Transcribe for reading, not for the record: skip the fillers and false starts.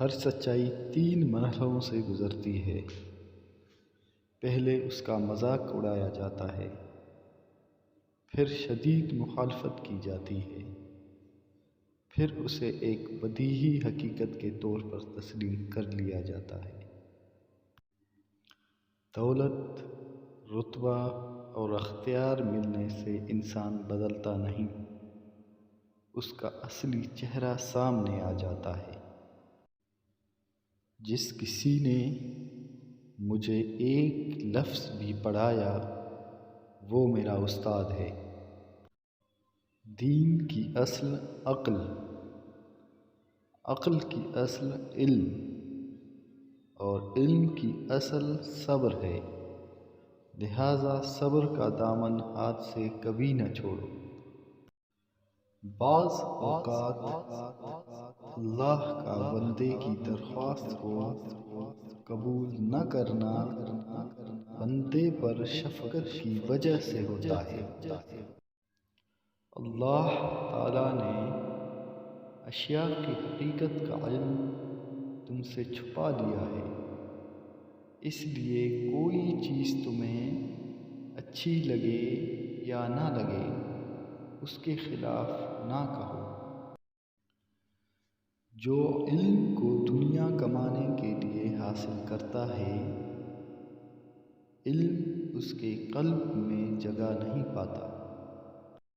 ہر سچائی 3 مرحلوں سے گزرتی ہے۔ پہلے اس کا مذاق اڑایا جاتا ہے، پھر شدید مخالفت کی جاتی ہے، پھر اسے ایک بدیہی حقیقت کے طور پر تسلیم کر لیا جاتا ہے۔ دولت، رتبہ اور اختیار ملنے سے انسان بدلتا نہیں، اس کا اصلی چہرہ سامنے آ جاتا ہے۔ جس کسی نے مجھے ایک لفظ بھی پڑھایا وہ میرا استاد ہے۔ دین کی اصل عقل، عقل کی اصل علم، اور علم کی اصل صبر ہے، لہذا صبر کا دامن ہاتھ سے کبھی نہ چھوڑو۔ بعض اوقات اللہ کا بندے کی درخواست کو قبول نہ کرنا بندے پر شفقت کی وجہ سے ہوتا ہے۔ اللہ تعالیٰ نے اشیاء کی حقیقت کا علم تم سے چھپا لیا ہے، اس لیے کوئی چیز تمہیں اچھی لگے یا نہ لگے اس کے خلاف نہ کہو۔ جو علم کو دنیا کمانے کے لیے حاصل کرتا ہے، علم اس کے قلب میں جگہ نہیں پاتا۔